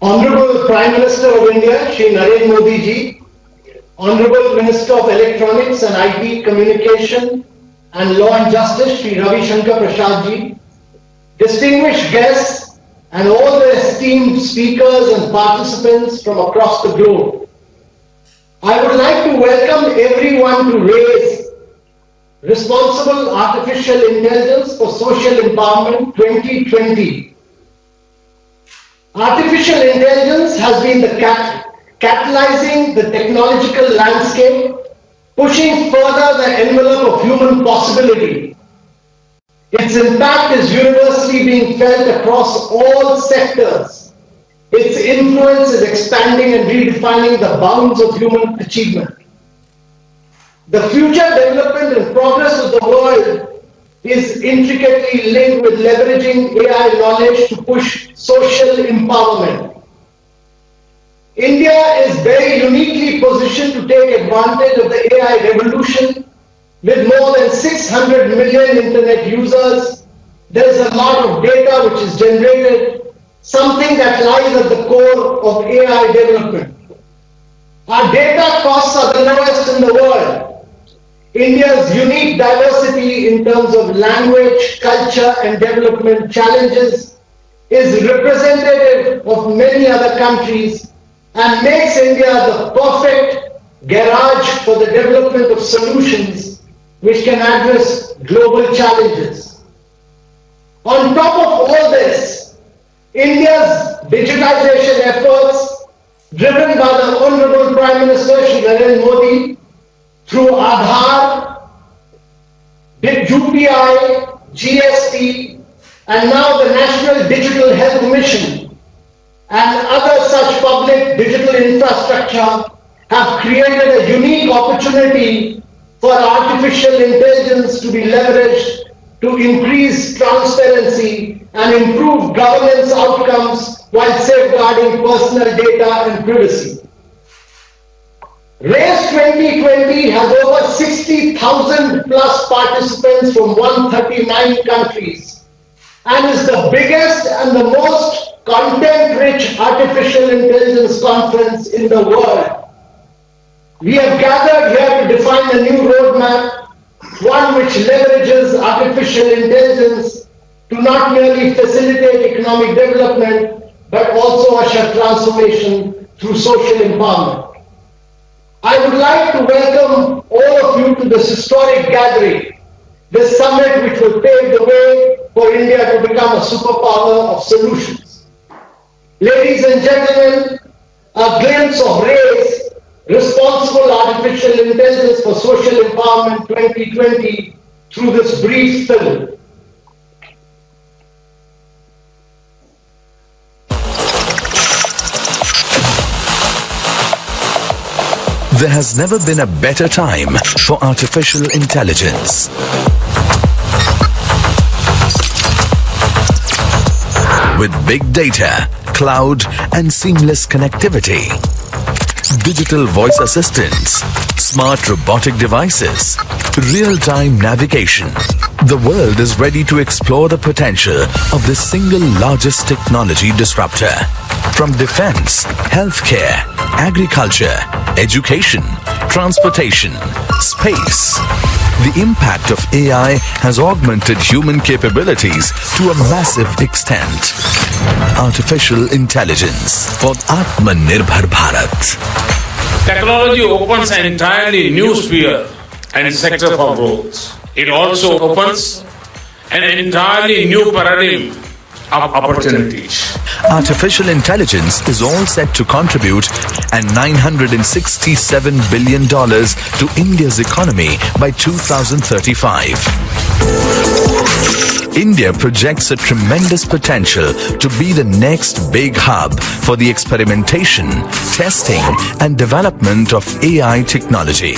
Honorable Prime Minister of India, Shri Narendra Modi ji, Honorable Minister of Electronics and IT Communication and Law and Justice, Shri Ravi Shankar Prasad ji, distinguished guests and all the esteemed speakers and participants from across the globe. I would like to welcome everyone to RAISE Responsible Artificial Intelligence for Social Empowerment 2020. Artificial intelligence has been the catalyzing the technological landscape, pushing further the envelope of human possibility. Its impact is universally being felt across all sectors. Its influence is expanding and redefining the bounds of human achievement. The future development and progress of the world is intricately linked with leveraging AI knowledge to push social empowerment. India is very uniquely positioned to take advantage of the AI revolution. With more than 600 million internet users, there is a lot of data which is generated, something that lies at the core of AI development. Our data costs are the lowest in the world. India's unique diversity in terms of language, culture, and development challenges is representative of many other countries and makes India the perfect garage for the development of solutions which can address global challenges. On top of all this, India's digitization efforts, driven by the Honorable Prime Minister Shri Narendra Modi, through Aadhaar, UPI, GST, and now the National Digital Health Mission and other such public digital infrastructure have created a unique opportunity for artificial intelligence to be leveraged to increase transparency and improve governance outcomes while safeguarding personal data and privacy. RAISE2020 has over 60,000 plus participants from 139 countries and is the biggest and the most content-rich artificial intelligence conference in the world. We have gathered here to define a new roadmap, one which leverages artificial intelligence to not merely facilitate economic development, but also usher transformation through social empowerment. I would like to welcome all of you to this historic gathering, this summit which will pave the way for India to become a superpower of solutions. Ladies and gentlemen, a glimpse of RAISE, Responsible Artificial Intelligence for Social Empowerment 2020 through this brief film. There has never been a better time for artificial intelligence. With big data, cloud, and seamless connectivity, digital voice assistants, smart robotic devices, real-time navigation, the world is ready to explore the potential of the single largest technology disruptor. From defense, healthcare, agriculture, education, transportation, space, the impact of AI has augmented human capabilities to a massive extent. Artificial intelligence for Atmanirbhar Bharat. Technology opens an entirely new sphere and sector for growth. It also opens an entirely new paradigm of opportunities. Artificial intelligence is all set to contribute an $967 billion to India's economy by 2035. India projects a tremendous potential to be the next big hub for the experimentation, testing, and development of AI technology.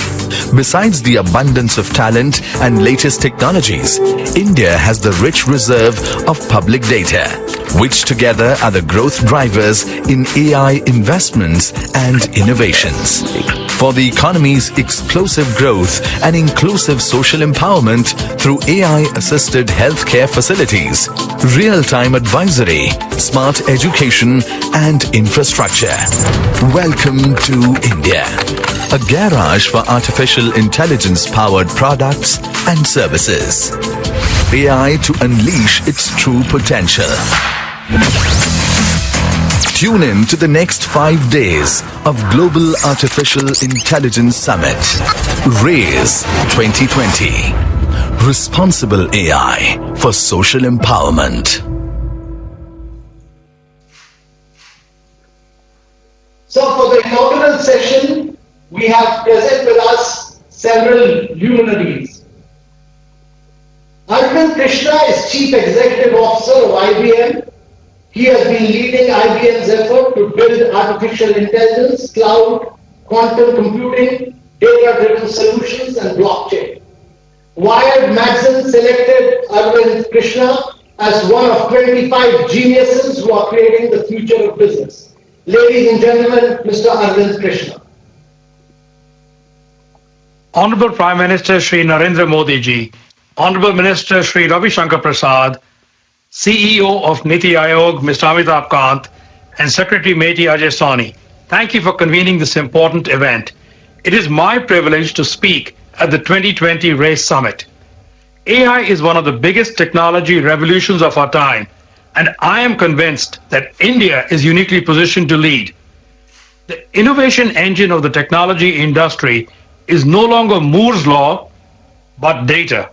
Besides the abundance of talent and latest technologies, India has the rich reserve of public data, which together are the growth drivers in AI investments and innovations. for the economy's explosive growth and inclusive social empowerment through AI-assisted healthcare facilities, real-time advisory, smart education, and infrastructure. Welcome to India, a garage for artificial intelligence-powered products and services. AI to unleash its true potential. Tune in to the next 5 days of Global Artificial Intelligence Summit, RAISE2020. Responsible AI for social empowerment. So for the inaugural session, we have present with us several luminaries. Arvind Krishna is Chief Executive Officer of IBM. He has been leading IBM's effort to build artificial intelligence, cloud, quantum computing, data-driven solutions, and blockchain. Wired magazine selected Arvind Krishna as one of 25 geniuses who are creating the future of business. Ladies and gentlemen, Mr. Arvind Krishna. Honorable Prime Minister Shri Narendra Modi ji, Honorable Minister Shri Ravi Shankar Prasad, CEO of Niti Aayog, Mr. Amitabh Kant, and Secretary Meti Ajay Soni, thank you for convening this important event. It is my privilege to speak at the 2020 RAISE Summit. AI is one of the biggest technology revolutions of our time, and I am convinced that India is uniquely positioned to lead. The innovation engine of the technology industry is no longer Moore's law, but data.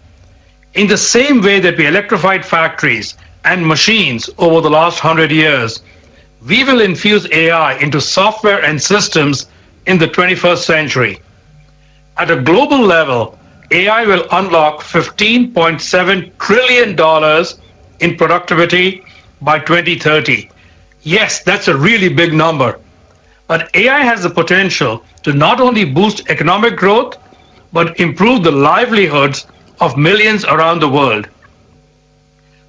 In the same way that we electrified factories and machines over the last 100 years, we will infuse AI into software and systems in the 21st century. At a global level, AI will unlock $15.7 trillion in productivity by 2030. Yes, that's a really big number. But AI has the potential to not only boost economic growth, but improve the livelihoods of millions around the world.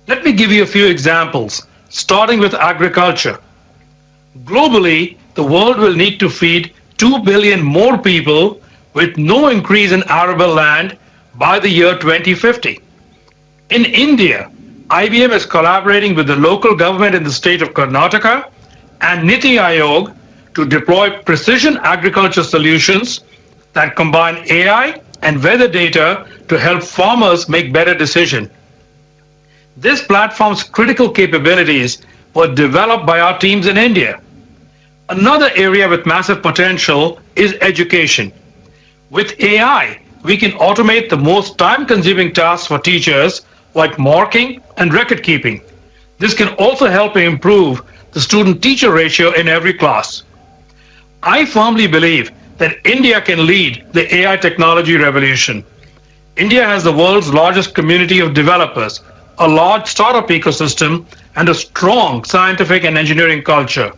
Let me give you a few examples, starting with agriculture. Globally, the world will need to feed 2 billion more people with no increase in arable land by the year 2050. In India, IBM is collaborating with the local government in the state of Karnataka and Niti Aayog to deploy precision agriculture solutions that combine AI and weather data to help farmers make better decisions. This platform's critical capabilities were developed by our teams in India. Another area with massive potential is education. With AI, we can automate the most time-consuming tasks for teachers like marking and record keeping. This can also help improve the student-teacher ratio in every class. I firmly believe that India can lead the AI technology revolution. India has the world's largest community of developers, a large startup ecosystem, and a strong scientific and engineering culture.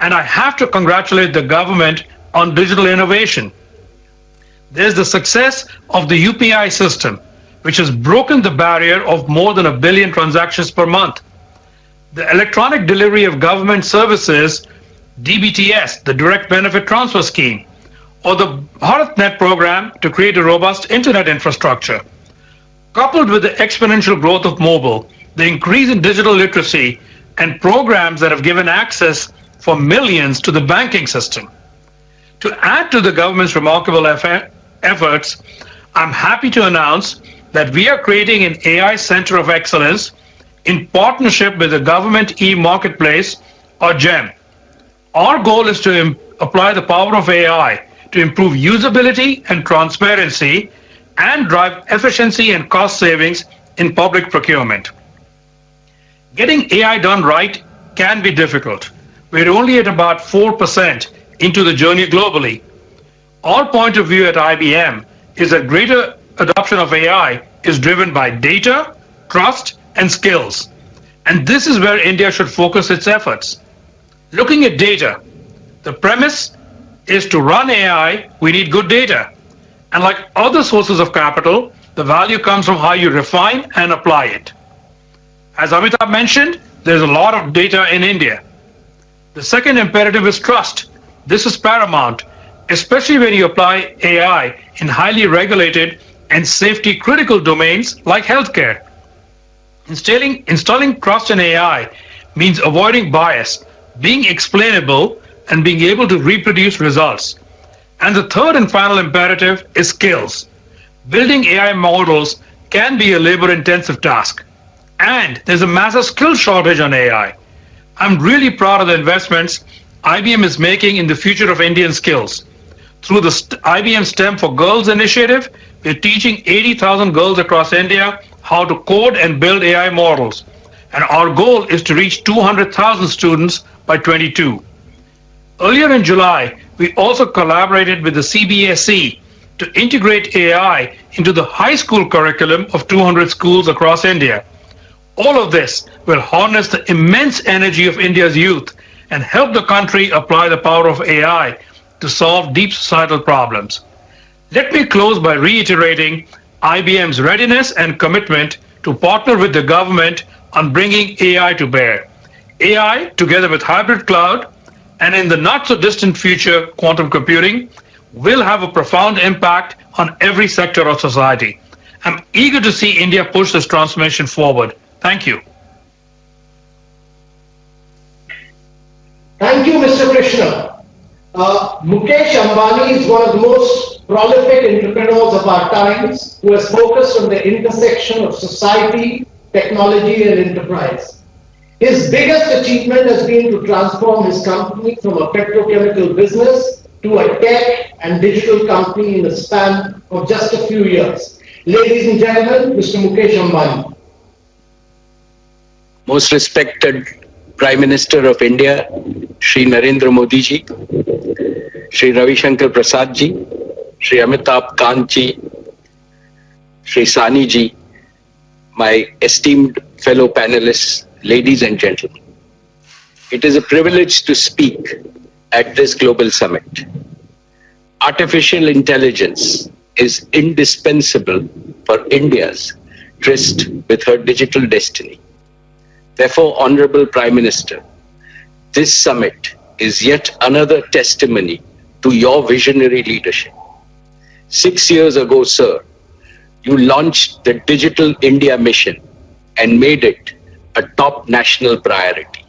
And I have to congratulate the government on digital innovation. There's the success of the UPI system, which has broken the barrier of more than 1 billion transactions per month. The electronic delivery of government services, DBTS, the Direct Benefit Transfer Scheme, or the BharatNet program to create a robust internet infrastructure. Coupled with the exponential growth of mobile, the increase in digital literacy, and programs that have given access for millions to the banking system. To add to the government's remarkable efforts, I'm happy to announce that we are creating an AI Center of Excellence in partnership with the Government e-Marketplace, or GEM. Our goal is to apply the power of AI to improve usability and transparency and drive efficiency and cost savings in public procurement. Getting AI done right can be difficult. We're only at about 4% into the journey globally. Our point of view at IBM is that greater adoption of AI is driven by data, trust, and skills. And this is where India should focus its efforts. Looking at data, the premise is to run AI, we need good data. And like other sources of capital, the value comes from how you refine and apply it. As Amitabh mentioned, there's a lot of data in India. The second imperative is trust. This is paramount. especially when you apply AI in highly regulated and safety critical domains like healthcare. Installing trust in AI means avoiding bias, being explainable, and being able to reproduce results. And the third and final imperative is skills. Building AI models can be a labor intensive task. And there's a massive skill shortage on AI. I'm really proud of the investments IBM is making in the future of Indian skills. Through the IBM STEM for Girls initiative, we're teaching 80,000 girls across India how to code and build AI models. And our goal is to reach 200,000 students by 22. Earlier in July, we also collaborated with the CBSE to integrate AI into the high school curriculum of 200 schools across India. All of this will harness the immense energy of India's youth and help the country apply the power of AI to solve deep societal problems. Let me close by reiterating IBM's readiness and commitment to partner with the government on bringing AI to bear. AI, together with hybrid cloud, and in the not so distant future, quantum computing, will have a profound impact on every sector of society. I'm eager to see India push this transformation forward. Thank you. Thank you, Mr. Krishna. Mukesh Ambani is one of the most prolific entrepreneurs of our times who has focused on the intersection of society, technology, and enterprise. His biggest achievement has been to transform his company from a petrochemical business to a tech and digital company in a span of just a few years. Ladies and gentlemen, Mr. Mukesh Ambani. Most respected Prime Minister of India, Shri Narendra Modi ji, Shri Ravi Shankar Prasad ji, Shri Amitabh Kant ji, Shri Sani ji, my esteemed fellow panelists, ladies and gentlemen. It is a privilege to speak at this global summit. Artificial intelligence is indispensable for India's tryst with her digital destiny. Therefore, Honorable Prime Minister, this summit is yet another testimony to your visionary leadership. 6 years ago, sir, you launched the Digital India Mission and made it a top national priority.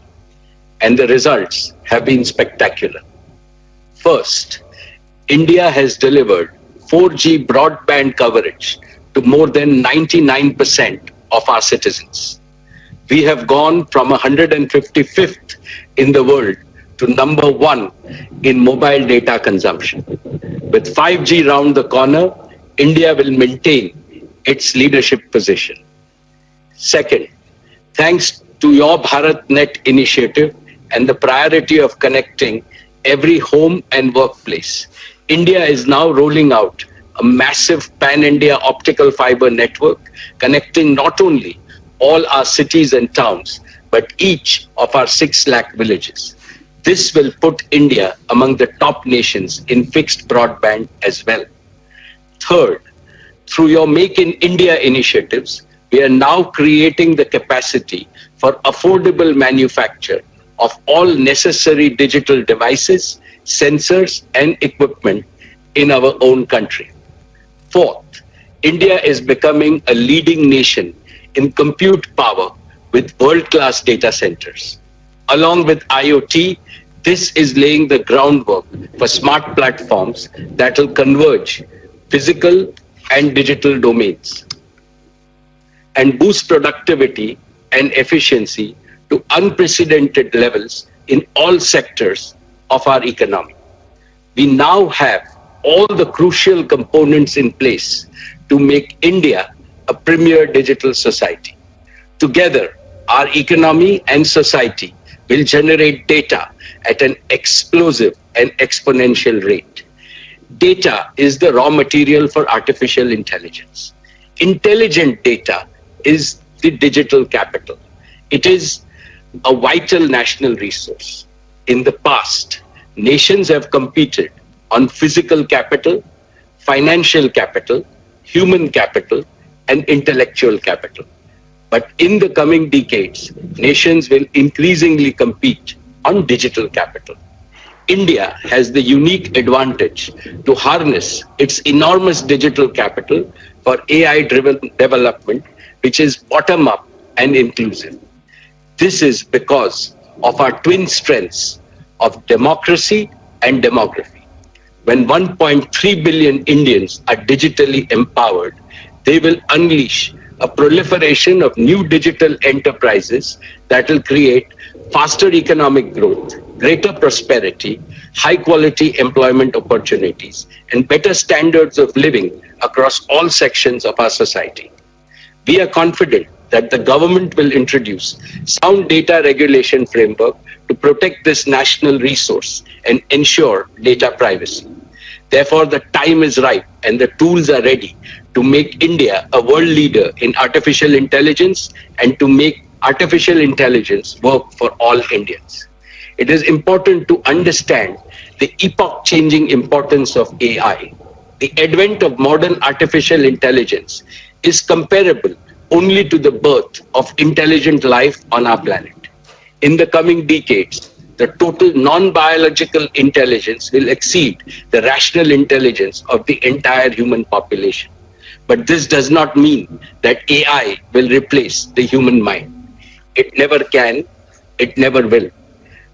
And the results have been spectacular. First, India has delivered 4G broadband coverage to more than 99% of our citizens. We have gone from 155th in the world to number 1 in mobile data consumption. With 5G round the corner, India will maintain its leadership position. Second, thanks to your BharatNet initiative and the priority of connecting every home and workplace, India is now rolling out a massive pan-India optical fiber network connecting not only all our cities and towns, but each of our 6 lakh villages. This will put India among the top nations in fixed broadband as well. Third, through your Make in India initiatives, we are now creating the capacity for affordable manufacture of all necessary digital devices, sensors, and equipment in our own country. Fourth, India is becoming a leading nation in compute power with world-class data centers. Along with IoT, this is laying the groundwork for smart platforms that will converge physical and digital domains and boost productivity and efficiency to unprecedented levels in all sectors of our economy. We now have all the crucial components in place to make India a premier digital society. Together, our economy and society will generate data at an explosive and exponential rate. Data is the raw material for artificial intelligence. Intelligent data is the digital capital. It is a vital national resource. In the past, nations have competed on physical capital, financial capital, human capital, and intellectual capital. But in the coming decades, nations will increasingly compete on digital capital. India has the unique advantage to harness its enormous digital capital for AI-driven development, which is bottom-up and inclusive. This is because of our twin strengths of democracy and demography. When 1.3 billion Indians are digitally empowered, they will unleash a proliferation of new digital enterprises that will create faster economic growth, greater prosperity, high-quality employment opportunities, and better standards of living across all sections of our society. We are confident that the government will introduce sound data regulation framework to protect this national resource and ensure data privacy. Therefore, the time is ripe and the tools are ready to make India a world leader in artificial intelligence and to make artificial intelligence work for all Indians. It is important to understand the epoch-changing importance of AI. The advent of modern artificial intelligence is comparable only to the birth of intelligent life on our planet. In the coming decades, the total non-biological intelligence will exceed the rational intelligence of the entire human population. But this does not mean that AI will replace the human mind. It never can, it never will.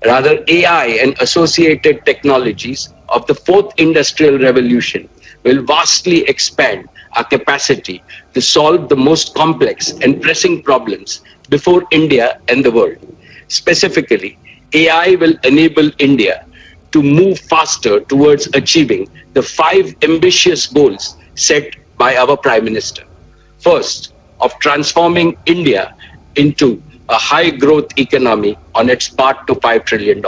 Rather, AI and associated technologies of the fourth industrial revolution will vastly expand our capacity to solve the most complex and pressing problems before India and the world. Specifically, AI will enable India to move faster towards achieving the 5 ambitious goals set by our Prime Minister. First, of transforming India into a high-growth economy on its path to $5 trillion.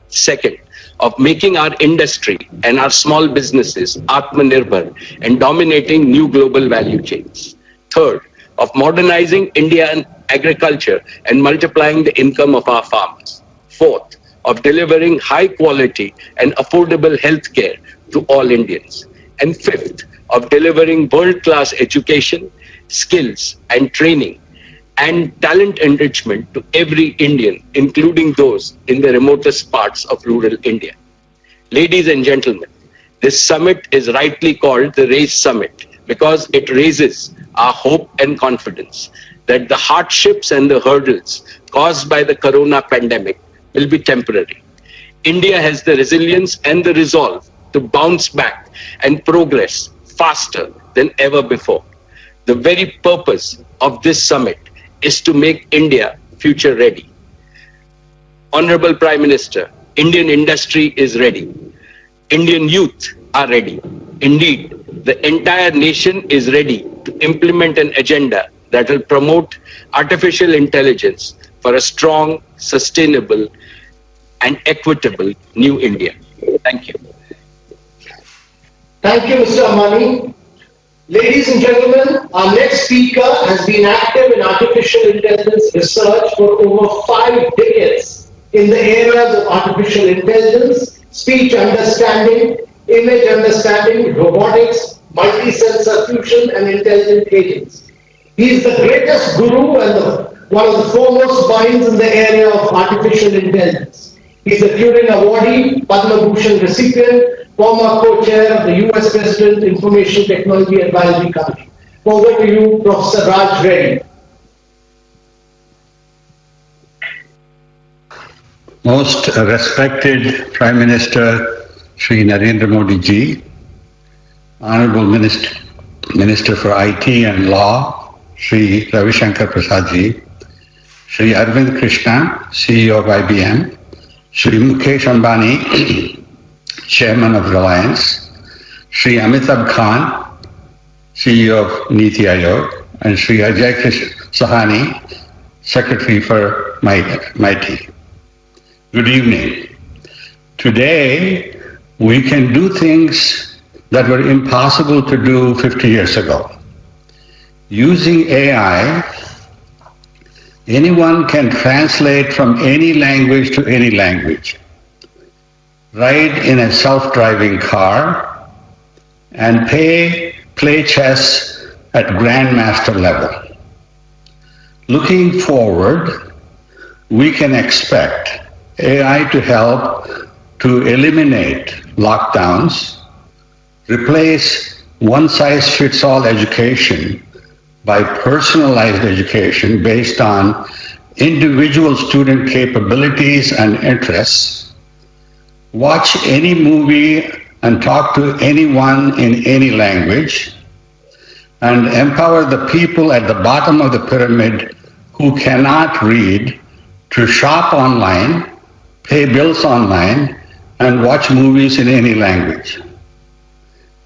Second, of making our industry and our small businesses Atmanirbhar and dominating new global value chains. Third, of modernizing Indian agriculture and multiplying the income of our farmers. Fourth, of delivering high quality and affordable health care to all Indians. And fifth, of delivering world-class education, skills and training and talent enrichment to every Indian, including those in the remotest parts of rural India. Ladies and gentlemen, this summit is rightly called the RAISE Summit because it raises our hope and confidence that the hardships and the hurdles caused by the corona pandemic will be temporary. India has the resilience and the resolve to bounce back and progress faster than ever before. The very purpose of this summit is to make India future ready. Honorable Prime Minister, Indian industry is ready. Indian youth are ready. Indeed, the entire nation is ready to implement an agenda that will promote artificial intelligence for a strong, sustainable, and equitable new India. Thank you. Thank you, Mr. Ambani. Ladies and gentlemen, our next speaker has been active in artificial intelligence research for over 5 decades in the areas of artificial intelligence, speech understanding, image understanding, robotics, multi-sensor fusion, and intelligent agents. He is the greatest guru and one of the foremost minds in the area of artificial intelligence. He is a Turing Awardee, Padma Bhushan recipient, former co-chair of the US President Information Technology Advisory Committee. Over to you, Professor Raj Reddy. Most respected Prime Minister Shri Narendra Modi ji, Honorable Minister for IT and Law, Shri Ravi Shankar Prasad ji, Shri Arvind Krishna, CEO of IBM, Shri Mukesh Ambani, Chairman of Reliance, Shri Amitabh Khan, CEO of Niti Aayog, and Shri Ajay Sahani, Secretary for MIT. Good evening. Today, we can do things that were impossible to do 50 years ago. Using AI, anyone can translate from any language to any language, ride in a self-driving car, and play chess at grandmaster level. Looking forward, we can expect AI to help to eliminate lockdowns, replace one-size-fits-all education by personalized education based on individual student capabilities and interests, watch any movie and talk to anyone in any language, and empower the people at the bottom of the pyramid who cannot read to shop online, pay bills online, and watch movies in any language.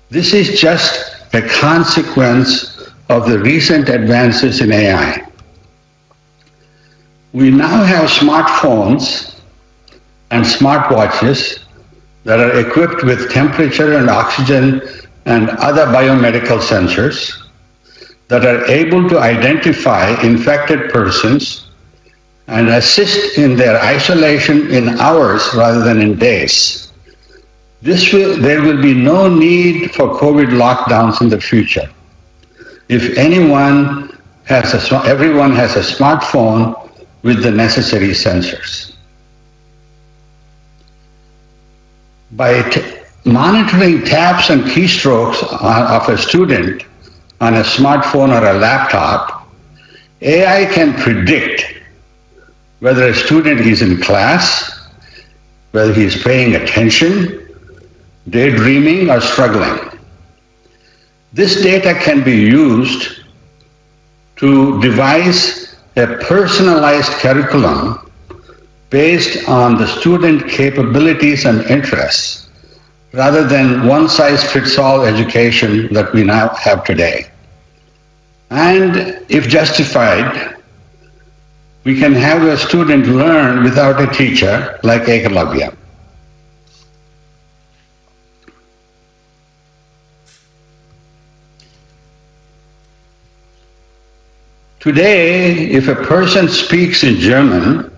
This is just a consequence of the recent advances in AI. We now have smartphones and smartwatches that are equipped with temperature and oxygen and other biomedical sensors that are able to identify infected persons and assist in their isolation in hours rather than in days. There will be no need for COVID lockdowns in the future. If everyone has a smartphone with the necessary sensors. By monitoring taps and keystrokes of a student on a smartphone or a laptop, AI can predict whether a student is in class, whether he is paying attention, daydreaming, or struggling. This data can be used to devise a personalized curriculum based on the student capabilities and interests, rather than one-size-fits-all education that we now have today. And if justified, we can have a student learn without a teacher, like Ekalavya. Today, if a person speaks in German,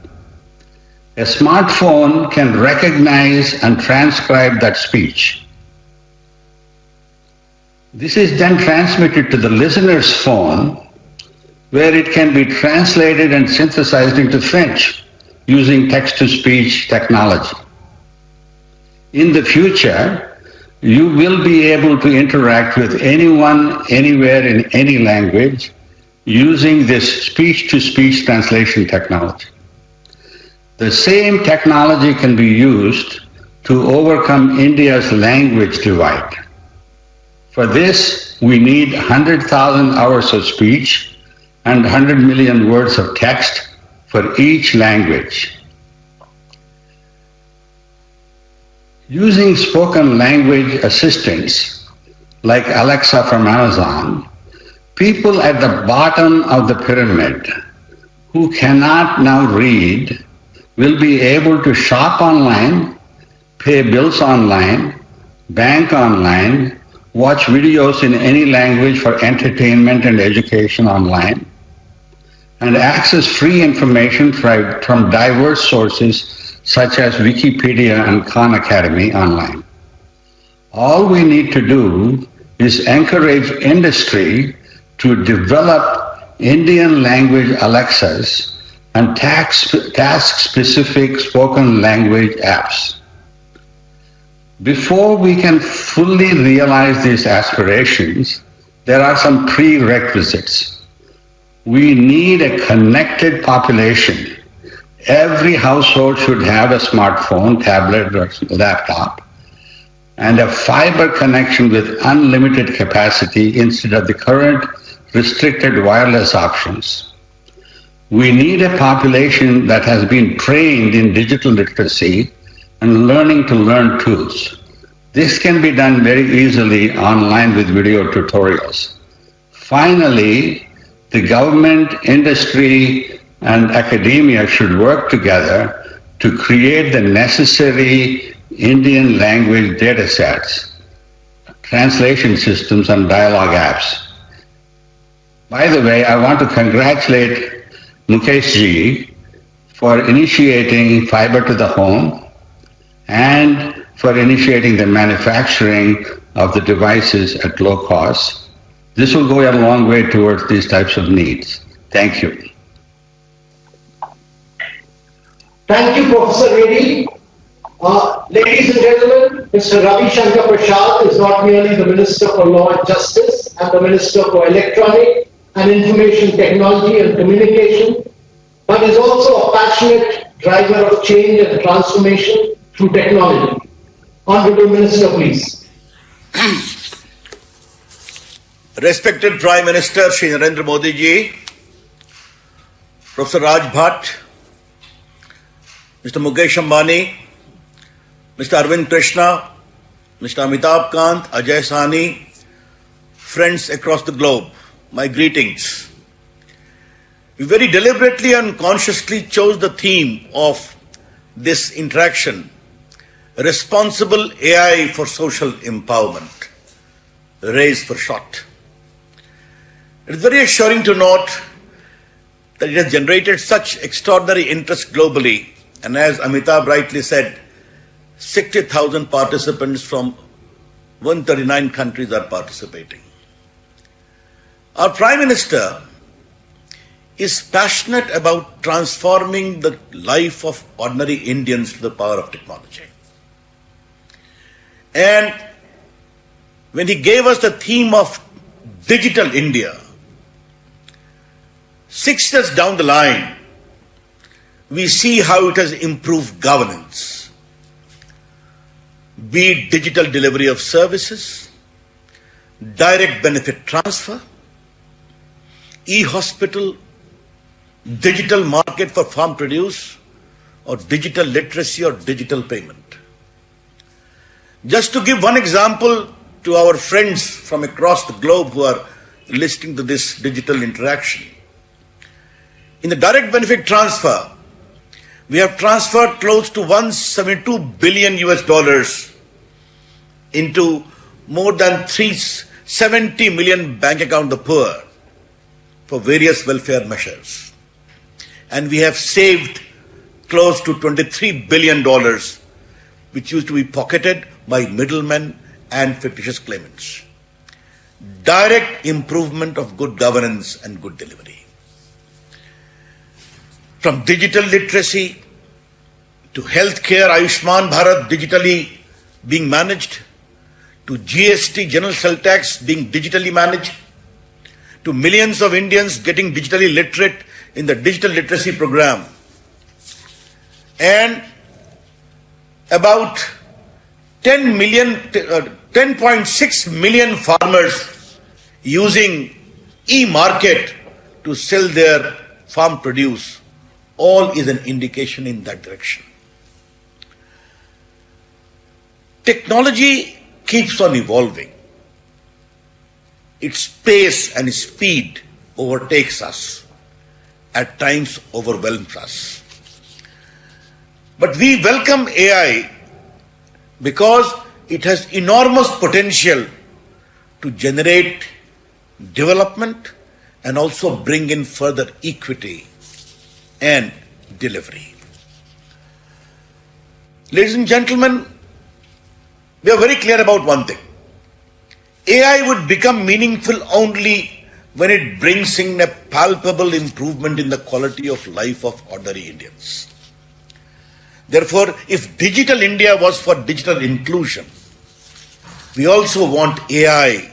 a smartphone can recognize and transcribe that speech. This is then transmitted to the listener's phone, where it can be translated and synthesized into French using text-to-speech technology. In the future, you will be able to interact with anyone, anywhere, in any language using this speech-to-speech translation technology. The same technology can be used to overcome India's language divide. For this, we need 100,000 hours of speech and 100 million words of text for each language. Using spoken language assistants like Alexa from Amazon, people at the bottom of the pyramid who cannot now read will be able to shop online, pay bills online, bank online, watch videos in any language for entertainment and education online, and access free information from diverse sources such as Wikipedia and Khan Academy online. All we need to do is encourage industry to develop Indian language Alexas and task-specific spoken language apps. Before we can fully realize these aspirations, there are some prerequisites. We need a connected population. Every household should have a smartphone, tablet, or laptop, and a fiber connection with unlimited capacity instead of the current restricted wireless options. We need a population that has been trained in digital literacy and learning to learn tools. This can be done very easily online with video tutorials. Finally, the government, industry, and academia should work together to create the necessary Indian language data sets, translation systems, and dialogue apps. By the way, I want to congratulate Mukesh ji for initiating fiber to the home and for initiating the manufacturing of the devices at low cost. This will go a long way towards these types of needs. Thank you. Thank you, Professor Reddy. Ladies and gentlemen, Mr. Ravi Shankar Prasad is not merely the Minister for Law and Justice and the Minister for Electronic and Information Technology and Communication, but is also a passionate driver of change and transformation through technology. Honorable Minister, please. Respected Prime Minister Shri Narendra Modi ji, Professor Raj Bhatt, Mr. Mukesh Ambani, Mr. Arvind Krishna, Mr. Amitabh Kant, Ajay Sahni, friends across the globe, my greetings. We very deliberately and consciously chose the theme of this interaction, Responsible AI for Social Empowerment, RAISE for short. It is very assuring to note that it has generated such extraordinary interest globally, and as Amitabh rightly said, 60,000 participants from 139 countries are participating. Our Prime Minister is passionate about transforming the life of ordinary Indians to the power of technology. And when he gave us the theme of Digital India, 6 years down the line, we see how it has improved governance, be it digital delivery of services, direct benefit transfer, e-hospital, digital market for farm produce, or digital literacy or digital payment. Just to give one example to our friends from across the globe who are listening to this digital interaction, in the direct benefit transfer, we have transferred close to 172 billion US dollars into more than 370 million bank account the poor for various welfare measures. And we have saved close to $23 billion, which used to be pocketed by middlemen and fictitious claimants. Direct improvement of good governance and good delivery. From digital literacy to healthcare, Ayushman Bharat digitally being managed, to GST, general sell tax being digitally managed, to millions of Indians getting digitally literate in the digital literacy program, and about 10.6 million farmers using e-market to sell their farm produce, all is an indication in that direction. Technology keeps on evolving. Its pace and speed overtakes us, at times overwhelms us. But we welcome AI because it has enormous potential to generate development and also bring in further equity and delivery. Ladies and gentlemen, we are very clear about one thing. AI would become meaningful only when it brings in a palpable improvement in the quality of life of ordinary Indians. Therefore, if Digital India was for digital inclusion, we also want AI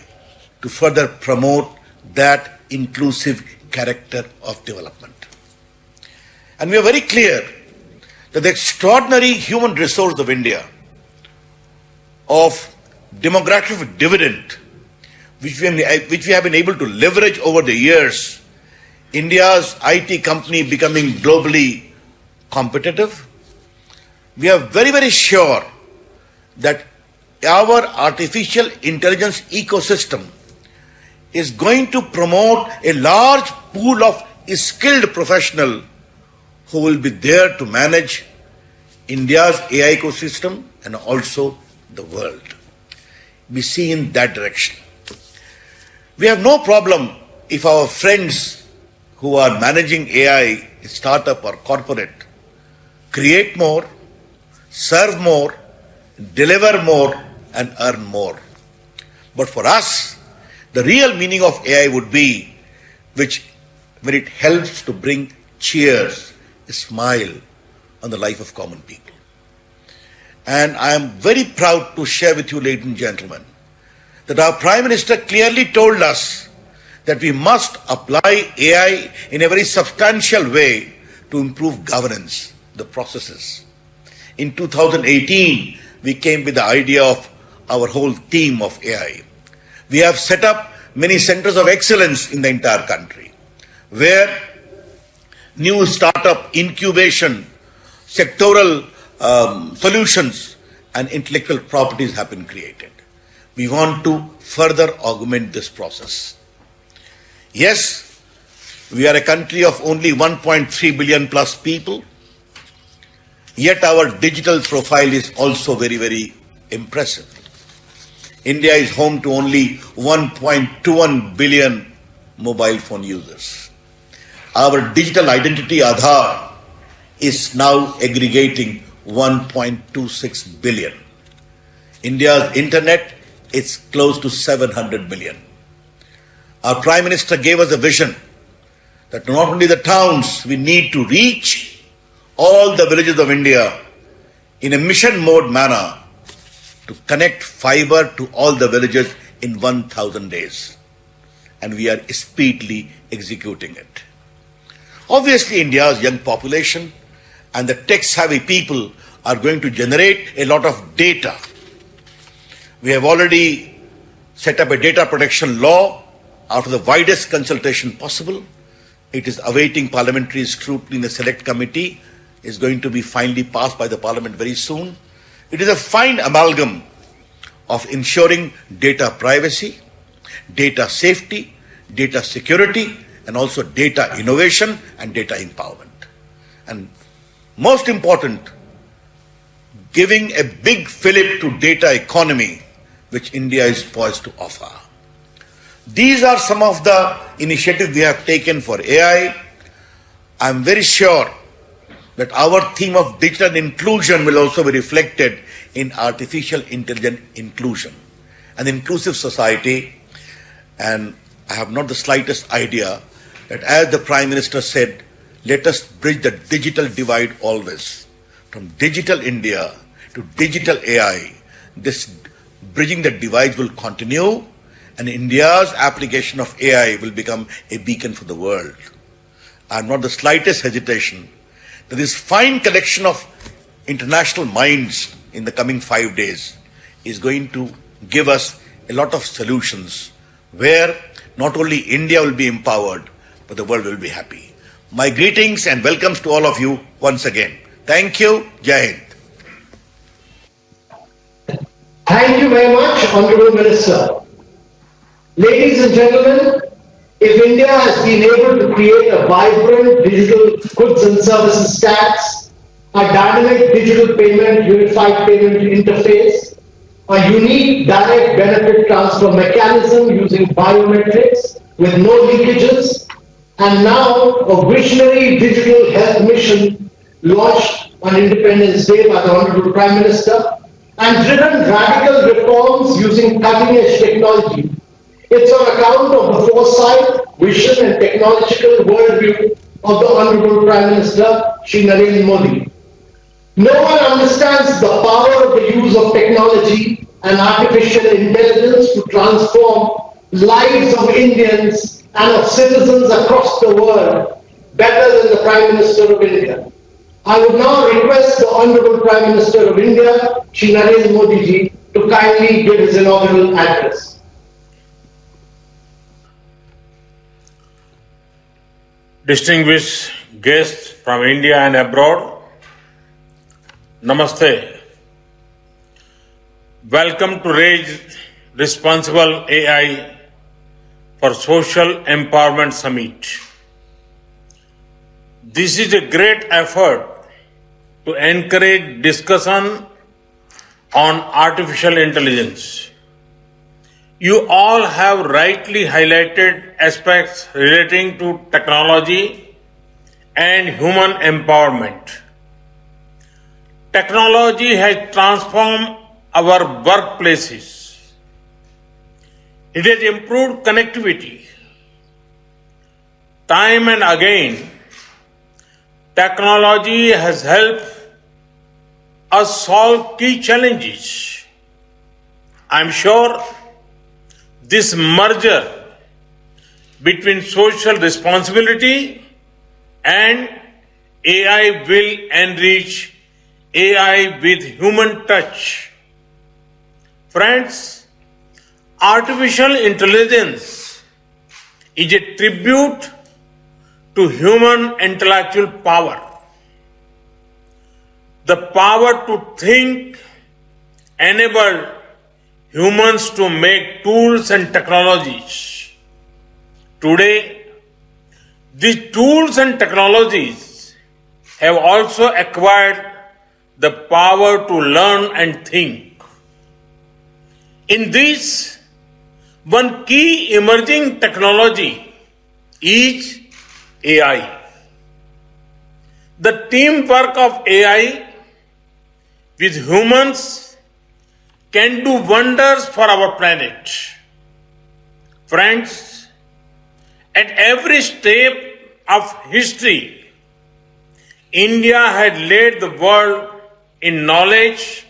to further promote that inclusive character of development. And we are very clear that the extraordinary human resource of India, of demographic dividend, which we have been able to leverage over the years, India's IT company becoming globally competitive, we are very, very sure that our artificial intelligence ecosystem is going to promote a large pool of skilled professionals who will be there to manage India's AI ecosystem and also the world. We see in that direction. We have no problem if our friends who are managing AI, startup or corporate, create more, serve more, deliver more, and earn more. But for us, the real meaning of AI would be when it helps to bring cheers, a smile on the life of common people. And I am very proud to share with you, ladies and gentlemen, that our Prime Minister clearly told us that we must apply AI in a very substantial way to improve governance, the processes. In 2018, we came with the idea of our whole team of AI. We have set up many centers of excellence in the entire country, where new startup incubation, sectoral solutions and intellectual properties have been created. We want to further augment this process. Yes, we are a country of only 1.3 billion plus people, yet our digital profile is also very, very impressive. India is home to only 1.21 billion mobile phone users. Our digital identity Aadhaar is now aggregating 1.26 billion. India's internet is close to 700 million. Our Prime Minister gave us a vision that not only the towns, we need to reach all the villages of India in a mission mode manner to connect fiber to all the villages in 1,000 days. And we are speedily executing it. Obviously, India's young population and the tech-savvy people are going to generate a lot of data. We have already set up a data protection law after the widest consultation possible. It is awaiting parliamentary scrutiny in the select committee. Is going to be finally passed by the parliament very soon. It is a fine amalgam of ensuring data privacy, data safety, data security, and also data innovation and data empowerment. And most important, giving a big fillip to data economy, which India is poised to offer. These are some of the initiatives we have taken for AI. I am very sure that our theme of digital inclusion will also be reflected in artificial intelligence inclusion, an inclusive society. And I have not the slightest idea that, as the Prime Minister said, let us bridge the digital divide always. From digital India to digital AI, this bridging the divide will continue, and India's application of AI will become a beacon for the world. I have not the slightest hesitation that this fine collection of international minds in the coming 5 days is going to give us a lot of solutions where not only India will be empowered, but the world will be happy. My greetings and welcomes to all of you once again. Thank you. Jai Hind. Thank you very much, Honorable Minister. Ladies and gentlemen, if India has been able to create a vibrant digital goods and services tax, a dynamic digital payment, unified payment interface, a unique direct benefit transfer mechanism using biometrics with no leakages, and now a visionary digital health mission launched on Independence Day by the Honorable Prime Minister, and driven radical reforms using cutting-edge technology. It's on account of the foresight, vision and technological worldview of the Honorable Prime Minister, Shri Narendra Modi. No one understands the power of the use of technology and artificial intelligence to transform lives of Indians and of citizens across the world better than the Prime Minister of India. I would now request the Honorable Prime Minister of India, Shri Narendra Modi ji, to kindly give his inaugural address. Distinguished guests from India and abroad, Namaste. Welcome to RAISE Responsible AI for Social Empowerment Summit. This is a great effort to encourage discussion on artificial intelligence. You all have rightly highlighted aspects relating to technology and human empowerment. Technology has transformed our workplaces. It has improved connectivity. Time and again, technology has helped us solve key challenges. I'm sure this merger between social responsibility and AI will enrich AI with human touch. Friends, artificial intelligence is a tribute to human intellectual power. The power to think enabled humans to make tools and technologies. Today, these tools and technologies have also acquired the power to learn and think. In this, one key emerging technology is AI. The teamwork of AI with humans can do wonders for our planet. Friends, at every step of history, India had led the world in knowledge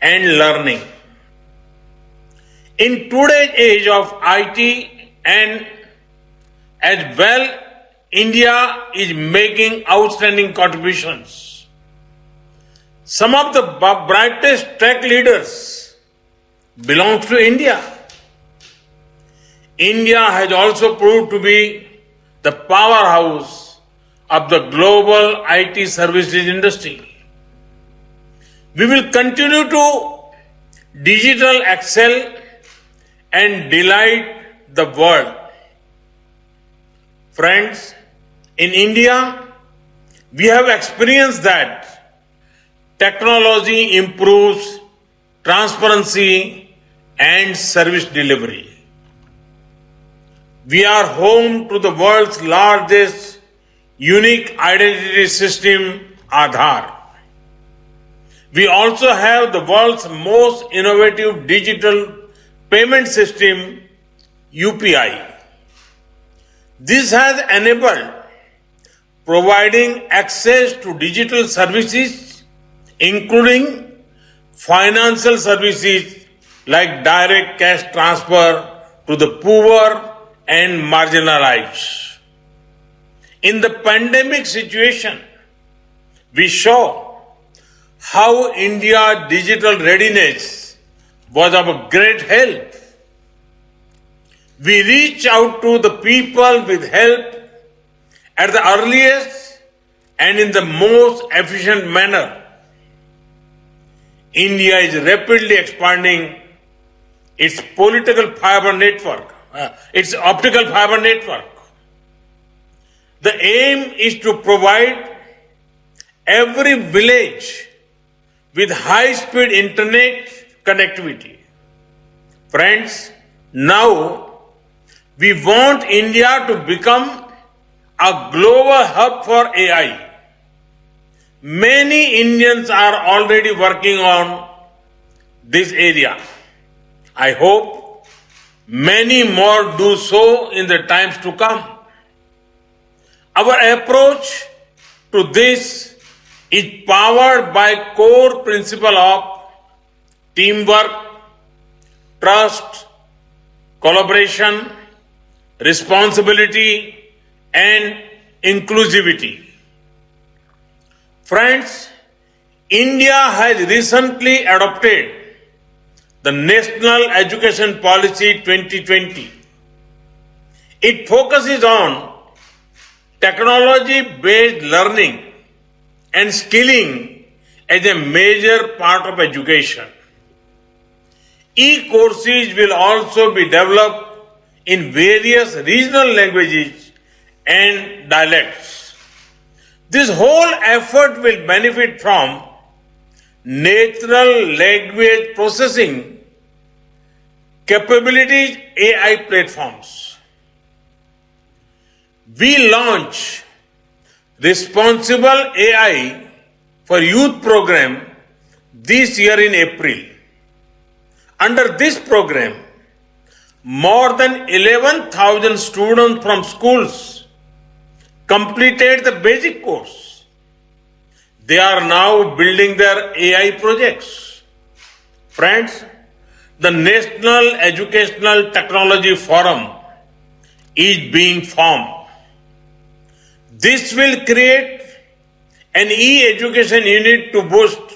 and learning. In today's age of IT and as well, India is making outstanding contributions. Some of the brightest tech leaders belong to India. India has also proved to be the powerhouse of the global IT services industry. We will continue to digital excel and delight the world. Friends, in India, we have experienced that technology improves transparency and service delivery. We are home to the world's largest unique identity system, Aadhaar. We also have the world's most innovative digital payment system, UPI. This has enabled providing access to digital services, including financial services like direct cash transfer to the poor and marginalized. In the pandemic situation, we saw how India's digital readiness was of great help. We reach out to the people with help at the earliest and in the most efficient manner. India is rapidly expanding its optical fiber network. The aim is to provide every village with high-speed internet connectivity. Friends, now we want India to become a global hub for AI. Many Indians are already working on this area. I hope many more do so in the times to come. Our approach to this is powered by core principle of teamwork, trust, collaboration, responsibility, and inclusivity. Friends, India has recently adopted the National Education Policy 2020. It focuses on technology-based learning and skilling as a major part of education. E-courses will also be developed in various regional languages and dialects. This whole effort will benefit from natural language processing capabilities AI platforms. We launch Responsible AI for Youth program this year in April. Under this program, more than 11,000 students from schools completed the basic course. they are now building their AI projects. Friends, the National Educational Technology Forum is being formed. This will create an e-education unit to boost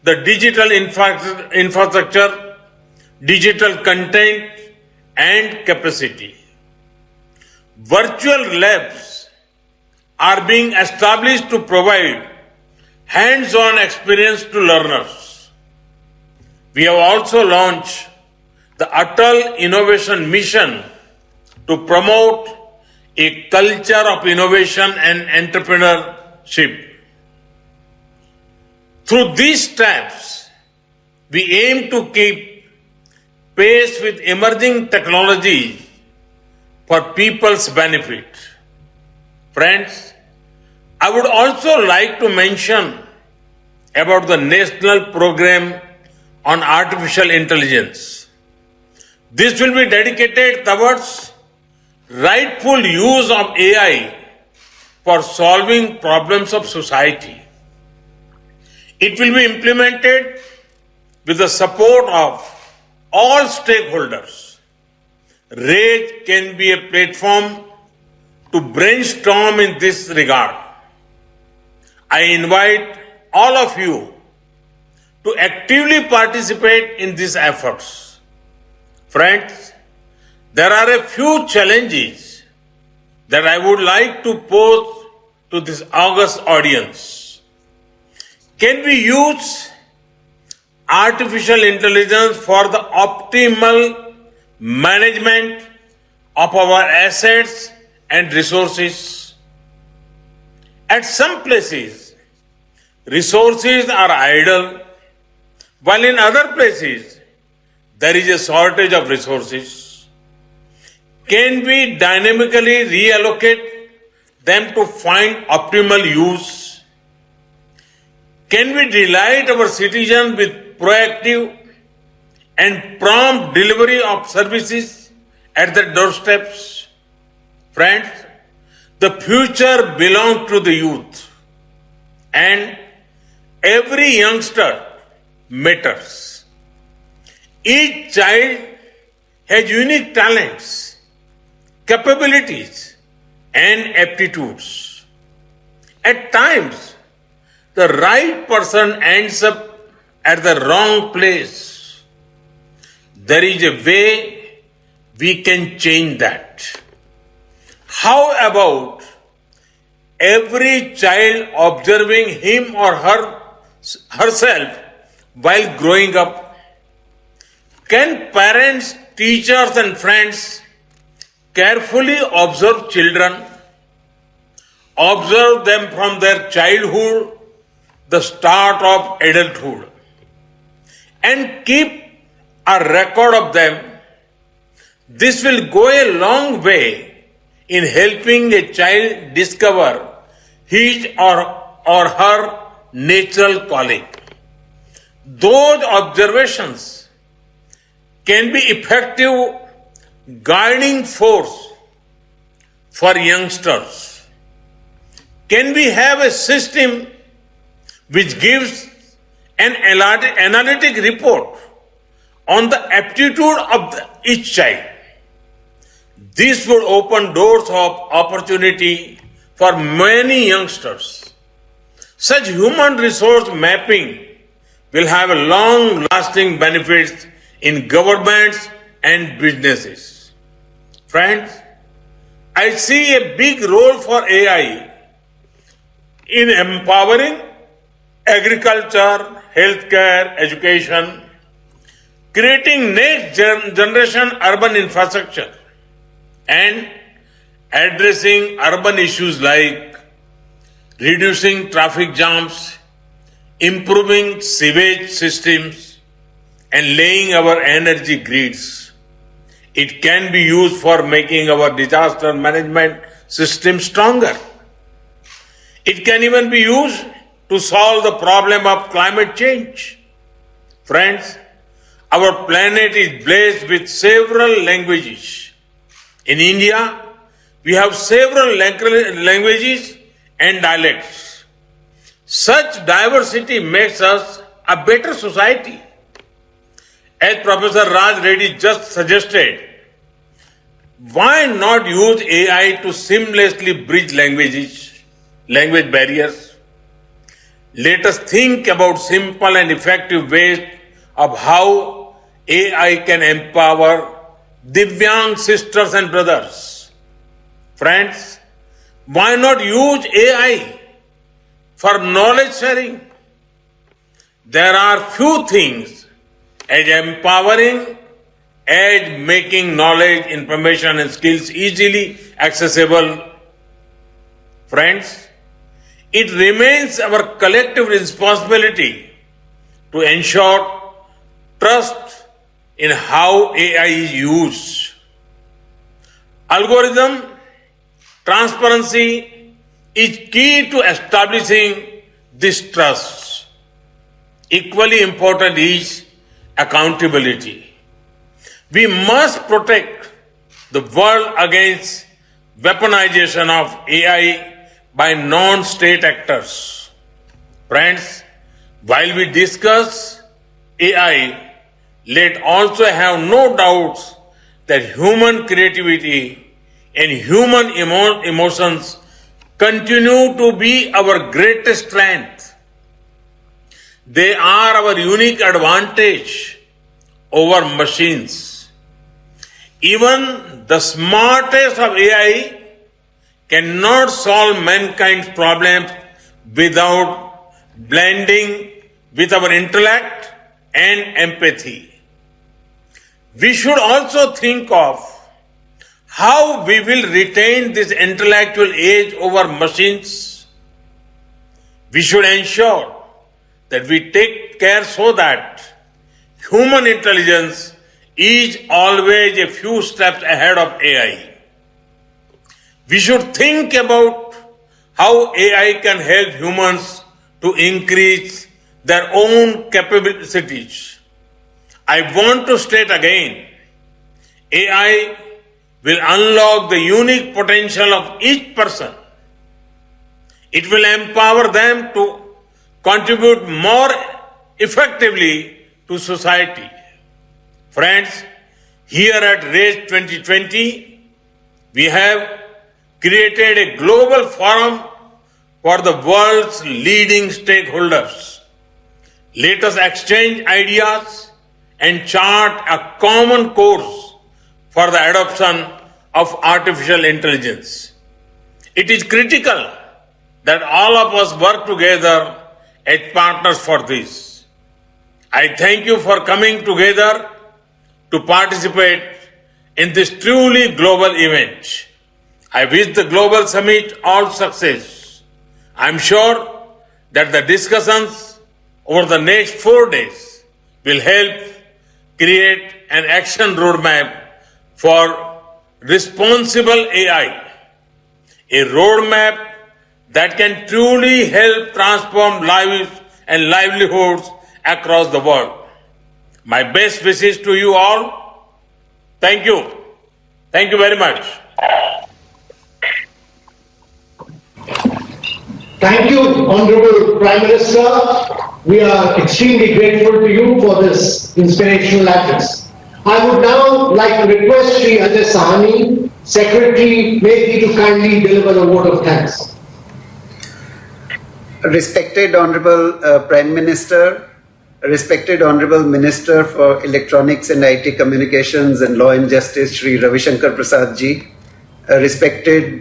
the digital infrastructure, digital content, and capacity. Virtual labs are being established to provide hands-on experience to learners. We have also launched the Atal Innovation Mission to promote a culture of innovation and entrepreneurship. Through these steps, we aim to keep pace with emerging technologies for people's benefit. Friends, I would also like to mention about the National Program on Artificial Intelligence. This will be dedicated towards rightful use of AI for solving problems of society. It will be implemented with the support of all stakeholders. RAISE can be a platform to brainstorm in this regard. I invite all of you to actively participate in these efforts. Friends, there are a few challenges that I would like to pose to this august audience. Can we use artificial intelligence for the optimal management of our assets and resources? At some places, resources are idle, while in other places, there is a shortage of resources. Can we dynamically reallocate them to find optimal use? Can we delight our citizens with proactive and prompt delivery of services at their doorsteps? Friends, the future belongs to the youth, and every youngster matters. Each child has unique talents, capabilities, and aptitudes. At times, the right person ends up at the wrong place. There is a way we can change that. How about every child observing him or herself while growing up? Can parents, teachers, and friends carefully observe children, observe them from their childhood, the start of adulthood, and keep a record of them? This will go a long way in helping a child discover his or her natural calling. Those observations can be effective guiding force for youngsters. Can we have a system which gives an analytic report on the aptitude of each child? This would open doors of opportunity for many youngsters. Such human resource mapping will have long-lasting benefits in governments and businesses. Friends, I see a big role for AI in empowering agriculture, healthcare, education, creating next generation urban infrastructure, and addressing urban issues like reducing traffic jams, improving sewage systems, and laying our energy grids. It can be used for making our disaster management system stronger. It can even be used to solve the problem of climate change. Friends, our planet is blessed with several languages. In India, we have several languages and dialects. Such diversity makes us a better society. As Professor Raj Reddy just suggested, why not use AI to seamlessly bridge language barriers? Let us think about simple and effective ways of how AI can empower Divyang sisters and brothers. Friends, why not use AI for knowledge sharing? There are few things as empowering as making knowledge, information and skills easily accessible. Friends, it remains our collective responsibility to ensure trust in how AI is used. Algorithm transparency is key to establishing this trust. Equally important is accountability. We must protect the world against weaponization of AI by non-state actors. Friends, while we discuss AI, let also have no doubts that human creativity and human emotions continue to be our greatest strength. They are our unique advantage over machines. Even the smartest of AI cannot solve mankind's problems without blending with our intellect and empathy. We should also think of how we will retain this intellectual edge over machines. We should ensure that we take care so that human intelligence is always a few steps ahead of AI. We should think about how AI can help humans to increase their own capabilities. I want to state again, AI will unlock the unique potential of each person. It will empower them to contribute more effectively to society. Friends, here at RAISE2020, we have created a global forum for the world's leading stakeholders. Let us exchange ideas and chart a common course for the adoption of artificial intelligence. It is critical that all of us work together as partners for this. I thank you for coming together to participate in this truly global event. I wish the Global Summit all success. I am sure that the discussions over the next 4 days will help create an action roadmap for responsible AI, a roadmap that can truly help transform lives and livelihoods across the world. My best wishes to you all. Thank you. Thank you very much. Thank you, Honorable Prime Minister. We are extremely grateful to you for this inspirational address. I would now like to request Sri Ajay Sahani, Secretary Methi, to kindly deliver a vote of thanks. Respected Honorable Prime Minister, Respected Honorable Minister for Electronics and IT Communications and Law and Justice, Shri Ravi Shankar Prasad ji, respected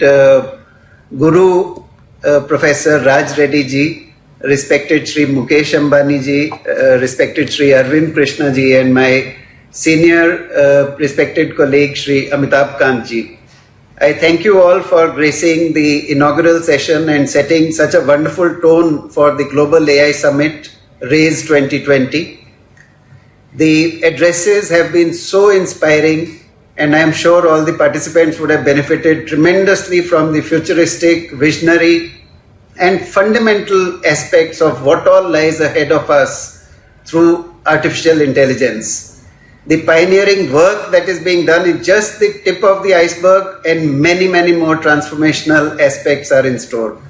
Guru Professor Raj Reddy ji, respected Shri Mukesh Ambani ji, respected Shri Arvind Krishna ji, and my senior respected colleague Shri Amitabh Kant ji. I thank you all for gracing the inaugural session and setting such a wonderful tone for the Global AI Summit RAISE2020. The addresses have been so inspiring, and I am sure all the participants would have benefited tremendously from the futuristic, visionary and fundamental aspects of what all lies ahead of us through artificial intelligence. The pioneering work that is being done is just the tip of the iceberg, and many, many more transformational aspects are in store.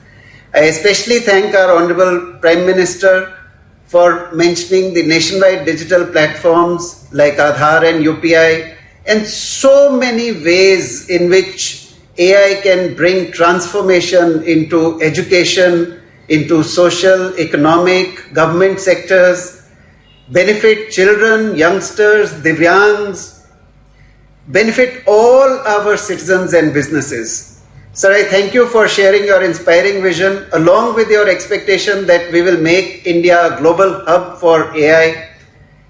I especially thank our Honorable Prime Minister for mentioning the nationwide digital platforms like Aadhaar and UPI, and so many ways in which AI can bring transformation into education, into social, economic, government sectors, benefit children, youngsters, Divyangs, benefit all our citizens and businesses. Sir, I thank you for sharing your inspiring vision along with your expectation that we will make India a global hub for AI.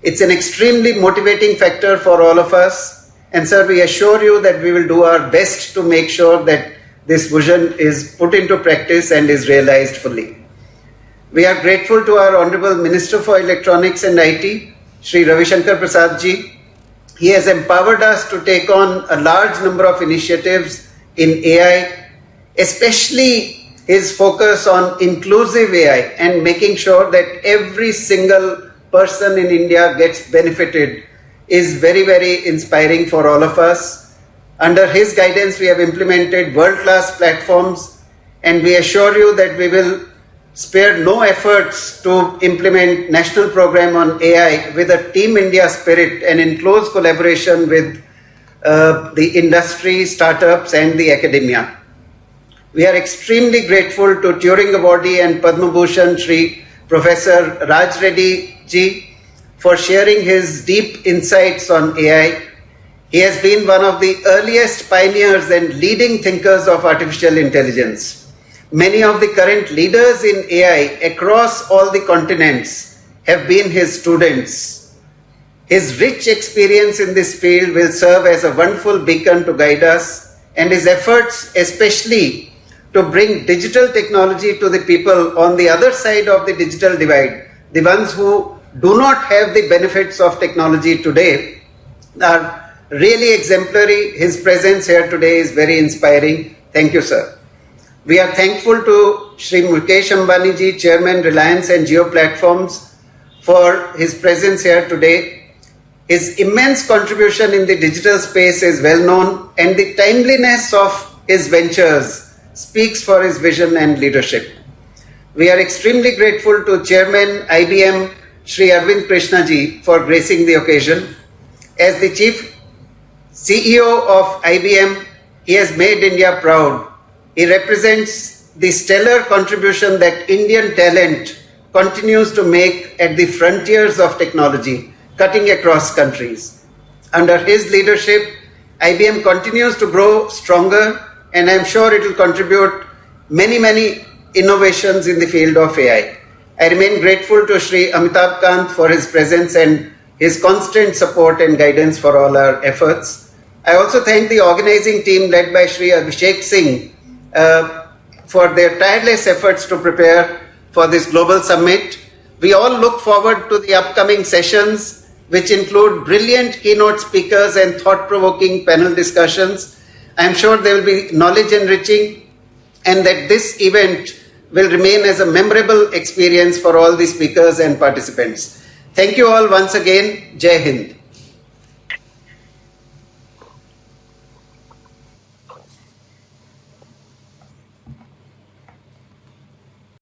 It's an extremely motivating factor for all of us. And sir, we assure you that we will do our best to make sure that this vision is put into practice and is realized fully. We are grateful to our Honorable Minister for Electronics and IT, Shri Ravi Shankar Prasad ji. He has empowered us to take on a large number of initiatives in AI, especially his focus on inclusive AI and making sure that every single person in India gets benefited is very, very inspiring for all of us. Under his guidance, we have implemented world-class platforms, and we assure you that we will spare no efforts to implement national program on AI with a Team India spirit and in close collaboration with the industry, startups and the academia. We are extremely grateful to Turing Awardee and Padma Bhushan Shri Professor Raj Reddy ji for sharing his deep insights on AI. He has been one of the earliest pioneers and leading thinkers of artificial intelligence. Many of the current leaders in AI across all the continents have been his students. His rich experience in this field will serve as a wonderful beacon to guide us, and his efforts especially to bring digital technology to the people on the other side of the digital divide, the ones who do not have the benefits of technology today, are really exemplary. His presence here today is very inspiring. Thank you, sir. We are thankful to Shri Mukesh Ambani ji, Chairman, Reliance and Jio Platforms, for his presence here today. His immense contribution in the digital space is well known, and the timeliness of his ventures speaks for his vision and leadership. We are extremely grateful to Chairman IBM Shri Arvind Krishna ji for gracing the occasion. As the Chief CEO of IBM, he has made India proud. He represents the stellar contribution that Indian talent continues to make at the frontiers of technology, cutting across countries. Under his leadership, IBM continues to grow stronger, and I'm sure it will contribute many innovations in the field of AI. I remain grateful to Shri Amitabh Kant for his presence and his constant support and guidance for all our efforts. I also thank the organizing team led by Shri Abhishek Singh for their tireless efforts to prepare for this global summit. We all look forward to the upcoming sessions, which include brilliant keynote speakers and thought-provoking panel discussions. I am sure they will be knowledge-enriching, and that this event will remain as a memorable experience for all the speakers and participants. Thank you all once again. Jai Hind.